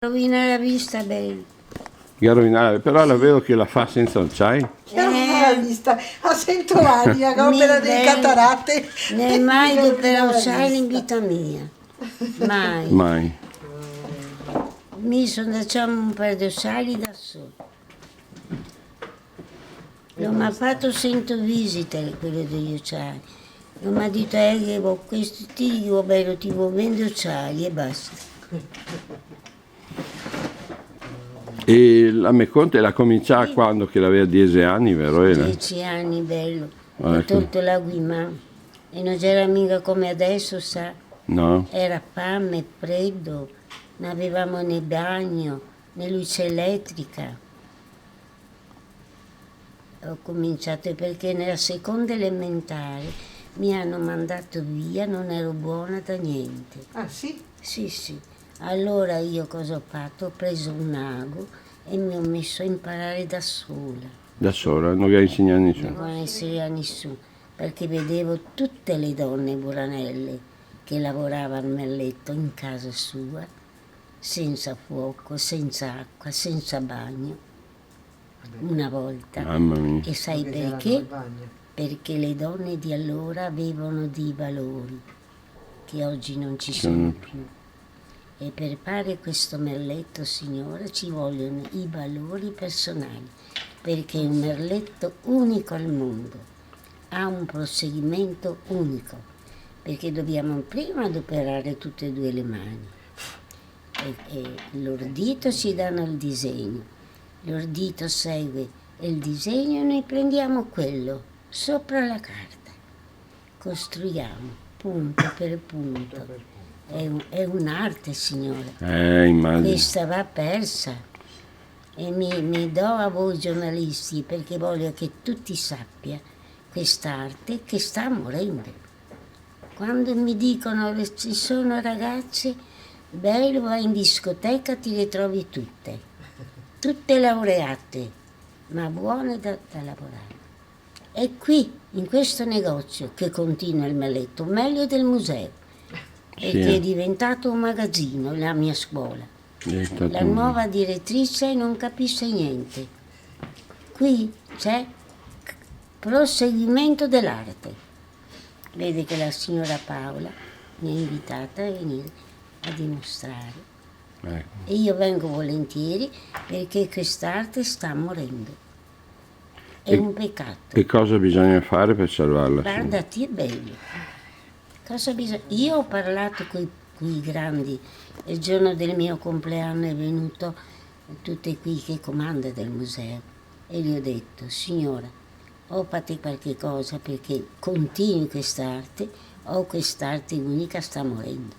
Rovina la vista, bello. Garovinare, però la vedo che la fa senza acciai. La vista a 100 anni, a opera delle cataratte. Non mai dovrò usare in vita mia. Mai. Mai. Mi sono lasciato un paio di occhiali da solo. Non mi ha fatto 100 visite quello degli occhiali. Non mi ha detto che questo ti dico bello, ti vuoi vendere occhiali e basta. E la Meconte l'ha cominciata quando che aveva 10 anni, vero? 10 anni, bello. Ho ecco. tolto la guimà e non c'era mica come adesso, sa. No? Era fame, freddo, non avevamo né bagno, né luce elettrica. Ho cominciato perché nella seconda elementare mi hanno mandato via, non ero buona da niente. Ah sì? Sì. Allora io cosa ho fatto? Ho preso un ago e mi ho messo a imparare da sola. Da sola, non vi ha insegnato Non nessuno. volevo insegnare a nessuno, perché vedevo tutte le donne buranelle che lavoravano nel letto in casa sua, senza fuoco, senza acqua, senza bagno. Una volta. Mamma mia. E sai perché? Perché le donne di allora avevano dei valori che oggi non ci sono più. E per fare questo merletto, signora, ci vogliono i valori personali, perché è un merletto unico al mondo, ha un procedimento unico, perché dobbiamo prima adoperare tutte e due le mani. E l'ordito ci danno il disegno, l'ordito segue il disegno e noi prendiamo quello sopra la carta, costruiamo punto per punto. È un'arte, signore. Immagino. Questa va persa. E mi do a voi giornalisti perché voglio che tutti sappia quest'arte che sta morendo. Quando mi dicono che ci sono ragazze, bello, vai in discoteca, ti le trovi tutte laureate, ma buone da lavorare. È qui, in questo negozio, che continua il merletto, meglio del museo. Perché è diventato un magazzino la mia scuola. La nuova direttrice non capisce niente. Qui c'è proseguimento dell'arte. Vede che la signora Paola mi ha invitata a venire a dimostrare. E io vengo volentieri perché quest'arte sta morendo. È un peccato. Che cosa bisogna fare per salvarla? Guardati, è bello. Io ho parlato con i grandi, il giorno del mio compleanno è venuto tutti qui che comanda del museo e gli ho detto, signora, o fate qualche cosa perché continui quest'arte o quest'arte unica sta morendo.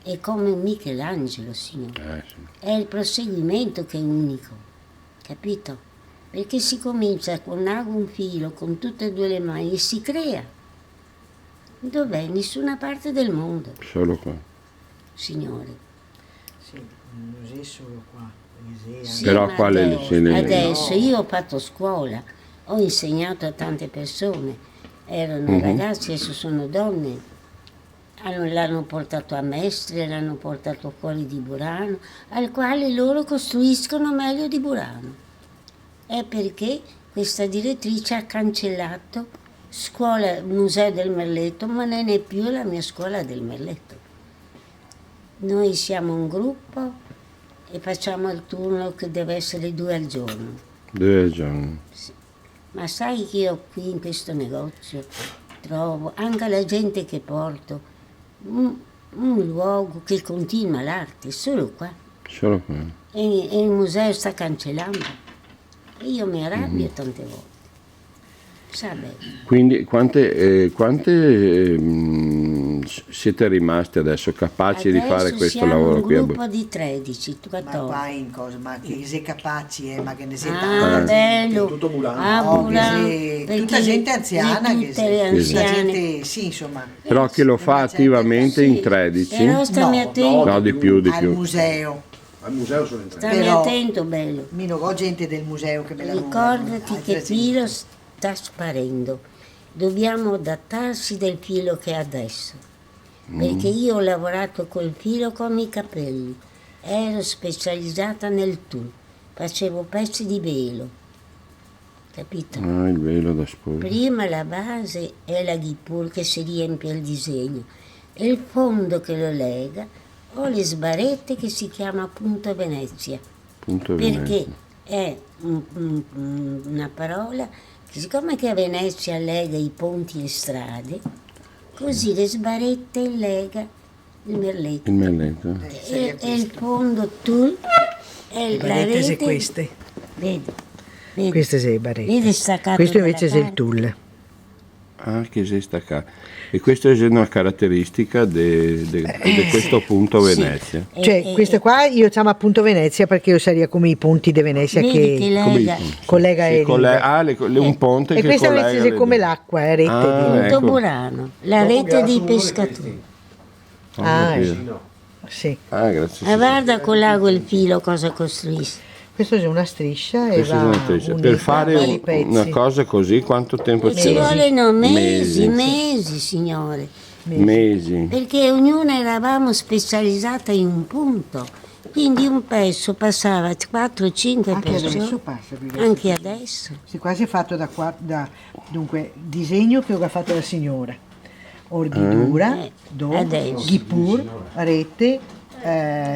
È come Michelangelo, signora. Sì. È il proseguimento che è unico, capito? Perché si comincia con un filo, con tutte e due le mani e si crea. Dov'è? Nessuna parte del mondo. Solo qua. Signore. Sì, non è solo qua. Sì, però qua adesso io ho fatto scuola, ho insegnato a tante persone, erano ragazzi, adesso sono donne, l'hanno portato a Mestre, l'hanno portato fuori di Burano, al quale loro costruiscono meglio di Burano. È perché questa direttrice ha cancellato scuola, museo del merletto, ma non è più la mia scuola del merletto. Noi siamo un gruppo e facciamo il turno che deve essere 2 al giorno. 2 al giorno. Sì. Ma sai che io qui in questo negozio trovo anche la gente che porto un luogo che continua l'arte, solo qua. Solo qua. E il museo sta cancellando. E io mi arrabbio tante volte. Quindi quante siete rimasti adesso capaci di fare questo lavoro qui? Un gruppo di 13, 14. Ma qua in cosa? Ma che sei capaci, ma che ne sei bello. Tutto Burano. Tutta gente anziana che anziane. Sì, insomma. Però che lo fa attivamente in 13? Però stammi attento. No, di più. Al museo. Al museo sono in 3. Stammi attento, bello. Meno ho gente del museo che me la Ricordati che filo sta sparendo. Dobbiamo adattarsi del filo che è adesso. Perché io ho lavorato col filo come i capelli. ero specializzata nel tulle, facevo pezzi di velo, capito? Ah, il velo da sposa. Prima la base è la ghipur che si riempie il disegno e il fondo che lo lega o le sbarette che si chiama punto Venezia, Punto perché Venezia. è una parola che siccome che a Venezia lega i ponti e strade, così le sbarette lega il merletto. Il merletto. E il fondo tul è Le la barette rete. sono queste. Vedi, Queste sono le barette. vedi staccato Questo invece dalla è il tulle. Ah, che si stacca. E questa è una caratteristica di questo punto Sì. Venezia. Cioè, queste qua io chiamo appunto Venezia perché io sarebbe come i ponti di Venezia Vedi che che Come lega collega sì, le rive. un ponte E che questa collega invece è le come due. l'acqua, è rete Ah, di... Punto ecco. Burano, la rete dei pescatori. Ah, capito. sì. Ah, grazie. Ma guarda con l'ago il filo cosa costruisci. Questo è una striscia e Questa è va una testa. unita Per a fare vari pezzi. una cosa così, quanto tempo E ci ci vuole? vogliono mesi, signore, Mesi. perché ognuna eravamo specializzata in un punto. Quindi un pezzo passava 4-5 Anche adesso persone, passa. perché anche adesso. Questo qua si è fatto dunque, disegno che ho fatto la signora, ordidura, adesso. ghipur, rete,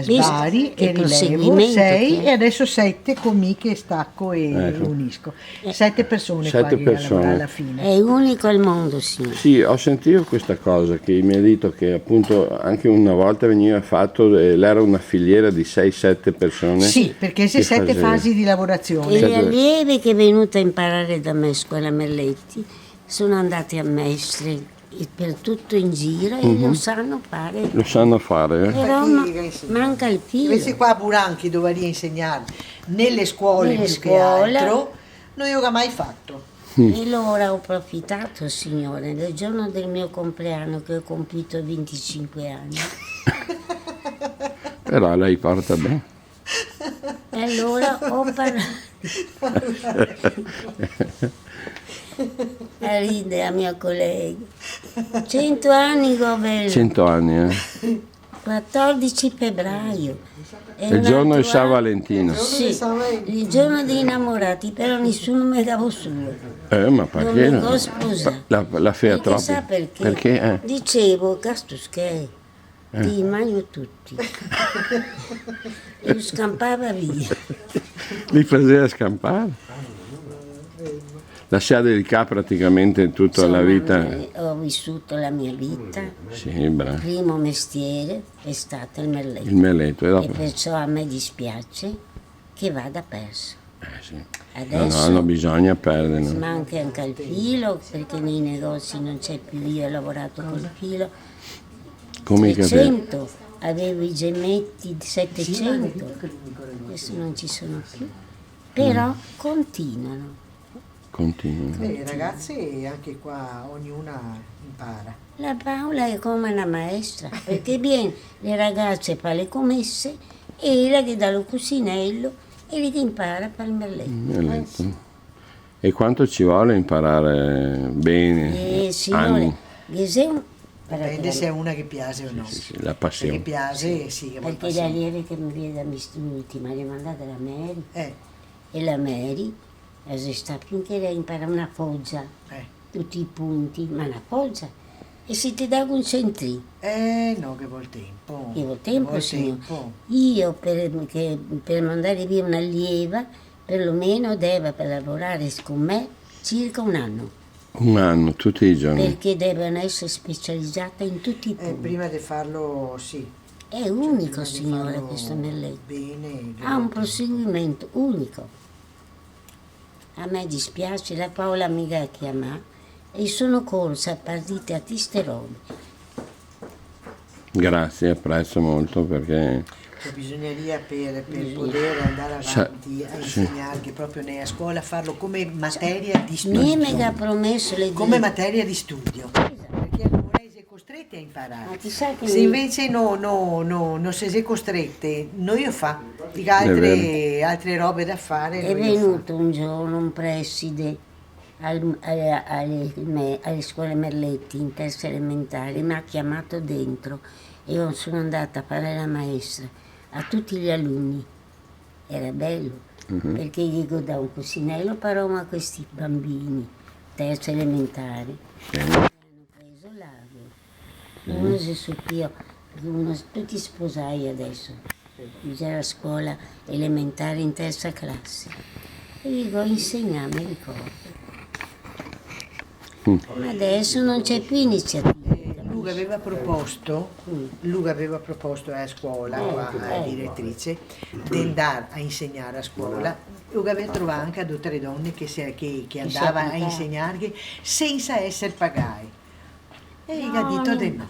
sbari Che e rilevo, proseguimento 6 che è. e adesso 7 con mi che stacco e Ecco. unisco. 7 persone 7 qua che persone. lavorano alla fine. È unico al mondo, signore. Sì, ho sentito questa cosa che mi ha detto che appunto anche una volta veniva fatto, era una filiera di 6-7 persone. Sì, perché c'è che 7 faceva. fasi di E lavorazione. gli Certo. allievi che è venuta a imparare da me, scuola Merletti, sono andati a maestre per tutto in giro e lo sanno fare. Lo sanno fare, eh? Però manca il Questi filo. qua a Buranchi doveva insegnare nelle scuole Nelle più scuole. che altro, non io ho mai fatto. E allora ho approfittato, signore, del giorno del mio compleanno che ho compiuto 25 anni. Però lei porta bene. E allora ho parlato. Ride la mia collega. 100 anni, Governo. 100 anni, eh? 14 febbraio. E Il un giorno di altro San anno- Valentino. Sì, il giorno dei innamorati, però nessuno mi dava solo. Ma Non perché? mi può sposare. La fea Perché troppo. sa perché? Perché? Dicevo, castus che ti manio tutti. E lo scampava via. Li faceva scampare. Lasciate di qua praticamente tutta la vita. Ho vissuto la mia vita. Sì, bravo. Il primo mestiere è stato il merletto. Il merletto. E E dopo. perciò a me dispiace che vada perso. Sì. No, Adesso non bisogna perderlo. manca anche il filo, perché nei negozi non c'è più. Io ho lavorato col filo. Come i capelli. 300, avevo i gemmetti di 700, adesso non ci sono più. Però continuano. Continua. I ragazzi anche qua ognuna impara. La Paola è come una maestra, perché viene le ragazze fa le commesse e lei che dà lo cucinello e lei che impara a fare il merletto. Merletto. E quanto ci vuole imparare bene? Signore, Anni. Gesù, Dipende se è una che piace o no. Sì, la Se che passione. piace, sì, che vuol perché le passare. allieve che mi viene da l'ultima le mandate la Mary Eh, e la Mary sta finché lei impara una foggia, tutti i punti, ma una foggia. E se ti dà un centri, no, che vuol tempo. che vuol tempo, Vuol signore. tempo. Io per mandare via un'allieva, perlomeno deve per lavorare con me circa un anno, Un anno, tutti i giorni. perché devono essere specializzata in tutti i punti. Prima di farlo, sì. È unico, Prima di signore, farlo questo merletto. Bene. Ha un proseguimento unico. A me dispiace, la Paola mi ha chiamato e sono corsa partite a Tisteroli. Grazie, apprezzo molto perché Cioè, bisogneria per poter andare avanti a insegnare che proprio nella scuola farlo come materia di Mi studio. ha promesso le Come materia di studio. Perché allora sei costretti a Ma imparare. ti sa che Se invece non si è costrette, non io fa. Dica altre robe da fare. è non io fa. venuto un giorno un preside alle scuole Merletti in terza elementare, mi ha chiamato dentro e io sono andata a fare la maestra. a tutti gli alunni. Era bello, perché gli dà un cosinello però a questi bambini, terza elementare. Hanno preso l'ago. Uno si soppio, tutti sposai adesso. C'era la scuola elementare in terza classe. E gli dico, insegna, mi ricordo. Ma adesso non c'è più iniziativa. Luca aveva proposto a scuola, qua, alla direttrice, di andare a insegnare a scuola. Luca aveva trovato anche a altre donne che andava a insegnare senza essere pagati. E gli ha detto di no.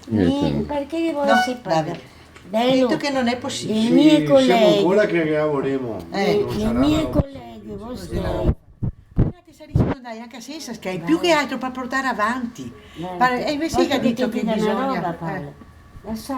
Perché gli No, volessi pagare? vabbè. Ha Bello, detto che non è possibile. i miei Siamo colleghi, ancora che lavoreremo. i miei colleghi, vostri, Guardate, se risponde anche senza Skype, più che altro per portare avanti. E invece gli ha detto che una bisogna... roba, Paola. La sa-